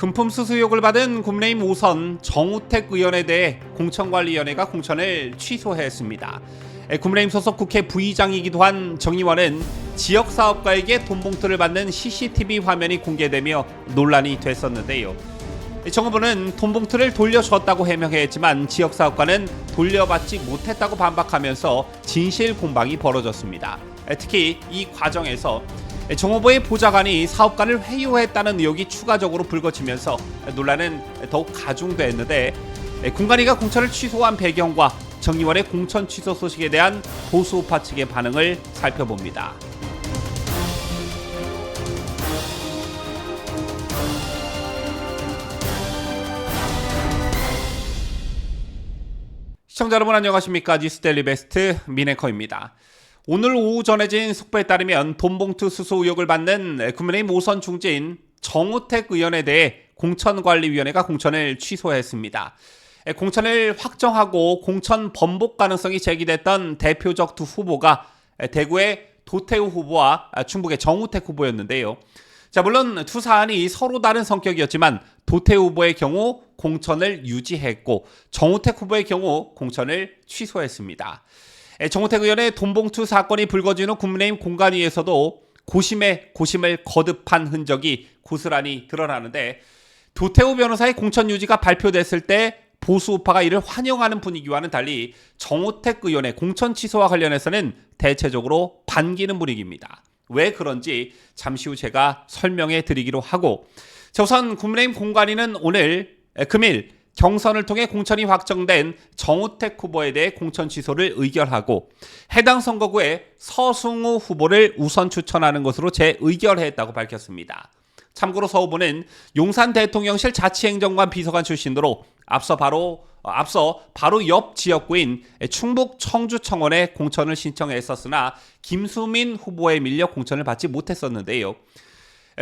금품 수수 의혹을 받은 국민의힘 5선 정우택 의원에 대해 공천관리위원회가 공천을 취소했습니다. 국민의힘 소속 국회 부의장이기도 한 정 의원은 지역사업가에게 돈 봉투를 받는 CCTV 화면이 공개되며 논란이 됐었는데요. 정 후보는 돈 봉투를 돌려줬다고 해명했지만 지역사업가는 돌려받지 못했다고 반박하면서 진실 공방이 벌어졌습니다. 특히 이 과정에서 정 후보의 보좌관이 사업가를 회유했다는 의혹이 추가적으로 불거지면서 논란은 더욱 가중됐는데, 공관위가 공천을 취소한 배경과 정 의원의 공천 취소 소식에 대한 보수 우파 측의 반응을 살펴봅니다. 시청자 여러분 안녕하십니까? 뉴스데일리 베스트 민앵커입니다. 오늘 오후 전해진 속보에 따르면 돈봉투 수수 의혹을 받는 국민의힘 5선 중진 정우택 의원에 대해 공천관리위원회가 공천을 취소했습니다. 공천을 확정하고 공천 번복 가능성이 제기됐던 대표적 두 후보가 대구의 도태우 후보와 충북의 정우택 후보였는데요. 물론 두 사안이 서로 다른 성격이었지만 도태우 후보의 경우 공천을 유지했고 정우택 후보의 경우 공천을 취소했습니다. 정우택 의원의 돈봉투 사건이 불거진 후 국민의힘 공관위에서도 고심에 고심을 거듭한 흔적이 고스란히 드러나는데, 도태우 변호사의 공천 유지가 발표됐을 때 보수 우파가 이를 환영하는 분위기와는 달리 정우택 의원의 공천 취소와 관련해서는 대체적으로 반기는 분위기입니다. 왜 그런지 잠시 후 제가 설명해 드리기로 하고, 우선 국민의힘 공관위는 오늘 금일 경선을 통해 공천이 확정된 정우택 후보에 대해 공천 취소를 의결하고 해당 선거구에 서승우 후보를 우선 추천하는 것으로 재의결했다고 밝혔습니다. 참고로 서 후보는 용산 대통령실 자치행정관 비서관 출신으로 앞서 바로 옆 지역구인 충북 청주청원에 공천을 신청했었으나 김수민 후보에 밀려 공천을 받지 못했었는데요.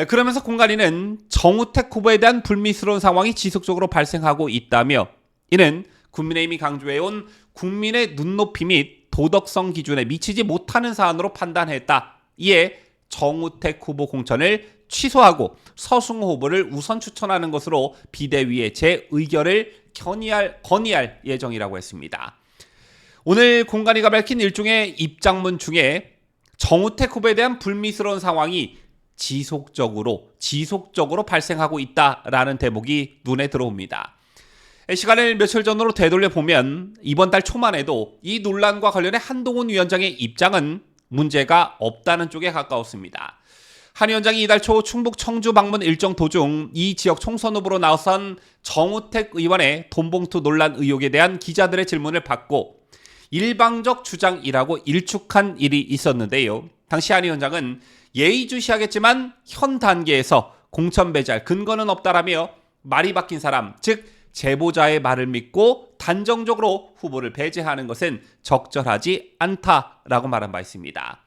그러면서 공관위는 정우택 후보에 대한 불미스러운 상황이 지속적으로 발생하고 있다며, 이는 국민의힘이 강조해온 국민의 눈높이 및 도덕성 기준에 미치지 못하는 사안으로 판단했다. 이에 정우택 후보 공천을 취소하고 서승우 후보를 우선 추천하는 것으로 비대위에 재의결을 건의할 예정이라고 했습니다. 오늘 공관위가 밝힌 일종의 입장문 중에 정우택 후보에 대한 불미스러운 상황이 지속적으로 발생하고 있다라는 대목이 눈에 들어옵니다. 시간을 며칠 전으로 되돌려 보면 이번 달 초만 해도 이 논란과 관련해 한동훈 위원장의 입장은 문제가 없다는 쪽에 가까웠습니다. 한 위원장이 이달 초 충북 청주 방문 일정 도중 이 지역 총선 후보로 나선 정우택 의원의 돈봉투 논란 의혹에 대한 기자들의 질문을 받고 일방적 주장이라고 일축한 일이 있었는데요. 당시 한 위원장은 예의주시하겠지만 현 단계에서 공천 배제할 근거는 없다라며 말이 바뀐 사람, 즉 제보자의 말을 믿고 단정적으로 후보를 배제하는 것은 적절하지 않다라고 말한 바 있습니다.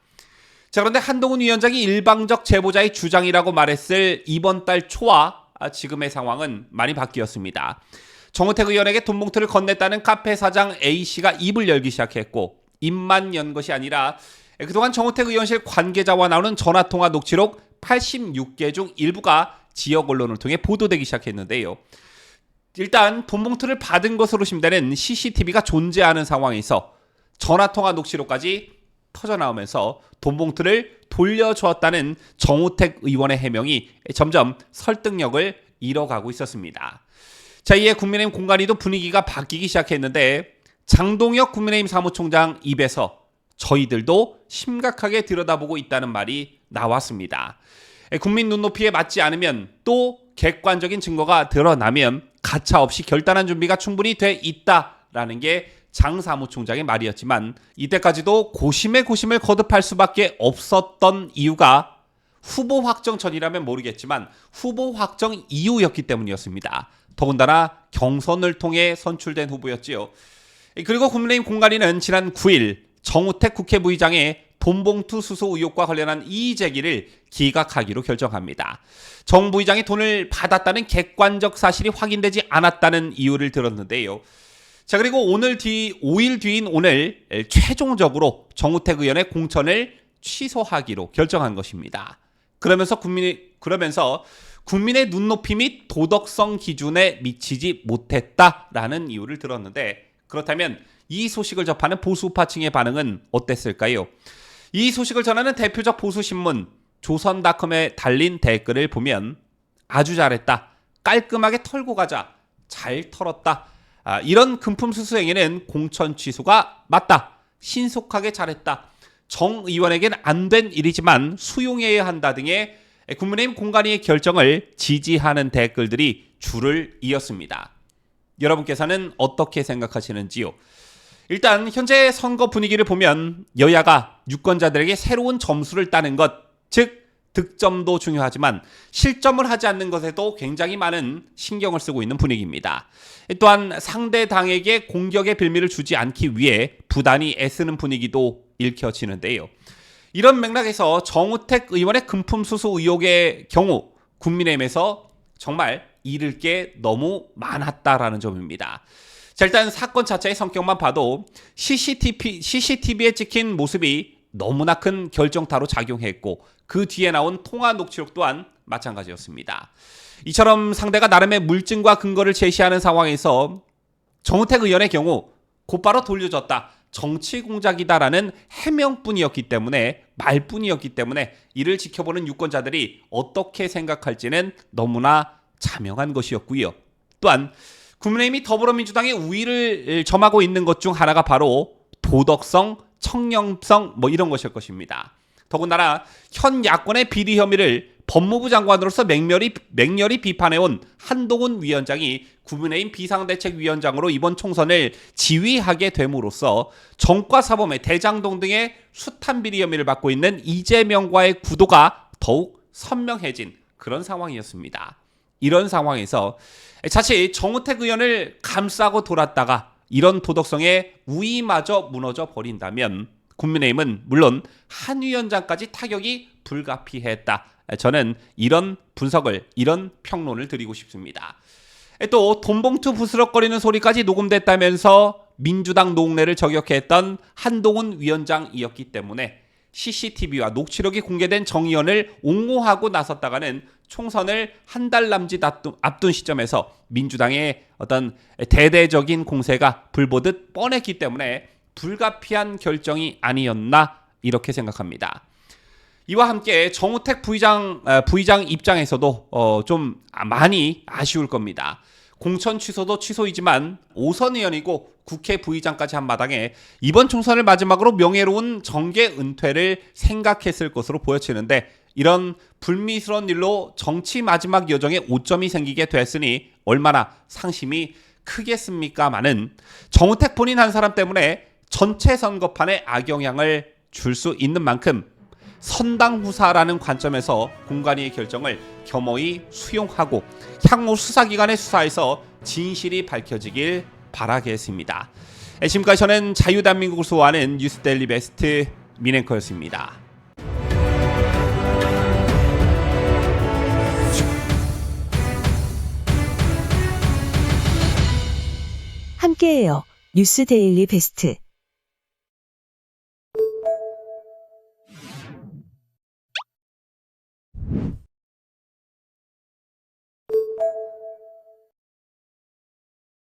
그런데 한동훈 위원장이 일방적 제보자의 주장이라고 말했을 이번 달 초와 지금의 상황은 많이 바뀌었습니다. 정우택 의원에게 돈봉투를 건넸다는 카페 사장 A씨가 입을 열기 시작했고, 입만 연 것이 아니라 그동안 정우택 의원실 관계자와 나오는 전화통화 녹취록 86개 중 일부가 지역 언론을 통해 보도되기 시작했는데요. 일단 돈봉투를 받은 것으로 의심되는 CCTV가 존재하는 상황에서 전화통화 녹취록까지 터져나오면서 돈봉투를 돌려주었다는 정우택 의원의 해명이 점점 설득력을 잃어가고 있었습니다. 이에 국민의힘 공관위도 분위기가 바뀌기 시작했는데, 장동혁 국민의힘 사무총장 입에서 저희들도 심각하게 들여다보고 있다는 말이 나왔습니다. 국민 눈높이에 맞지 않으면, 또 객관적인 증거가 드러나면 가차없이 결단한 준비가 충분히 돼 있다라는 게 장 사무총장의 말이었지만, 이때까지도 고심에 고심을 거듭할 수밖에 없었던 이유가 후보 확정 전이라면 모르겠지만 후보 확정 이후였기 때문이었습니다. 더군다나 경선을 통해 선출된 후보였지요. 그리고 국민의힘 공관위는 지난 9일 정우택 국회 부의장의 돈봉투 수수 의혹과 관련한 이의 제기를 기각하기로 결정합니다. 정 부의장이 돈을 받았다는 객관적 사실이 확인되지 않았다는 이유를 들었는데요. 그리고 5일 뒤인 오늘 최종적으로 정우택 의원의 공천을 취소하기로 결정한 것입니다. 그러면서 국민의 눈높이 및 도덕성 기준에 미치지 못했다라는 이유를 들었는데, 그렇다면 이 소식을 접하는 보수파층의 반응은 어땠을까요? 이 소식을 전하는 대표적 보수신문 조선닷컴에 달린 댓글을 보면 아주 잘했다, 깔끔하게 털고 가자, 잘 털었다, 이런 금품수수 행위는 공천 취소가 맞다, 신속하게 잘했다, 정 의원에겐 안 된 일이지만 수용해야 한다 등의 국민의힘 공관위의 결정을 지지하는 댓글들이 줄을 이었습니다. 여러분께서는 어떻게 생각하시는지요? 일단 현재 선거 분위기를 보면 여야가 유권자들에게 새로운 점수를 따는 것, 즉 득점도 중요하지만 실점을 하지 않는 것에도 굉장히 많은 신경을 쓰고 있는 분위기입니다. 또한 상대 당에게 공격의 빌미를 주지 않기 위해 부단히 애쓰는 분위기도 읽혀지는데요. 이런 맥락에서 정우택 의원의 금품수수 의혹의 경우 국민의힘에서 정말 잃을 게 너무 많았다라는 점입니다. 자, 일단 사건 자체의 성격만 봐도 CCTV에 찍힌 모습이 너무나 큰 결정타로 작용했고, 그 뒤에 나온 통화 녹취록 또한 마찬가지였습니다. 이처럼 상대가 나름의 물증과 근거를 제시하는 상황에서 정우택 의원의 경우 곧바로 돌려줬다, 정치 공작이다라는 해명뿐이었기 때문에, 말뿐이었기 때문에 이를 지켜보는 유권자들이 어떻게 생각할지는 너무나 자명한 것이었고요. 또한 국민의힘이 더불어민주당의 우위를 점하고 있는 것 중 하나가 바로 도덕성, 청렴성 이런 것일 것입니다. 더군다나 현 야권의 비리 혐의를 법무부 장관으로서 맹렬히 비판해온 한동훈 위원장이 국민의힘 비상대책위원장으로 이번 총선을 지휘하게 됨으로써 정과사범의 대장동 등의 숱한 비리 혐의를 받고 있는 이재명과의 구도가 더욱 선명해진 그런 상황이었습니다. 이런 상황에서 자칫 정우택 의원을 감싸고 돌았다가 이런 도덕성의 우위마저 무너져 버린다면 국민의힘은 물론 한 위원장까지 타격이 불가피했다. 저는 이런 분석을, 이런 평론을 드리고 싶습니다. 또 돈봉투 부스럭거리는 소리까지 녹음됐다면서 민주당 농내를 저격했던 한동훈 위원장이었기 때문에 CCTV와 녹취록이 공개된 정 의원을 옹호하고 나섰다가는 총선을 한 달 남짓 앞둔 시점에서 민주당의 어떤 대대적인 공세가 불보듯 뻔했기 때문에 불가피한 결정이 아니었나 이렇게 생각합니다. 이와 함께 정우택 부의장 입장에서도 좀 많이 아쉬울 겁니다. 공천 취소도 취소이지만 5선 의원이고 국회 부의장까지 한 마당에 이번 총선을 마지막으로 명예로운 정계 은퇴를 생각했을 것으로 보여지는데, 이런 불미스러운 일로 정치 마지막 여정에 오점이 생기게 됐으니 얼마나 상심이 크겠습니까마는 정우택 본인 한 사람 때문에 전체 선거판에 악영향을 줄 수 있는 만큼 선당후사라는 관점에서 공관위의 결정을 겸허히 수용하고 향후 수사기관의 수사에서 진실이 밝혀지길 바라겠습니다. 지금까지 저는 자유대한민국을 수호하는 뉴스데일리 베스트 민앵커였습니다. 함께해요. 뉴스데일리 베스트.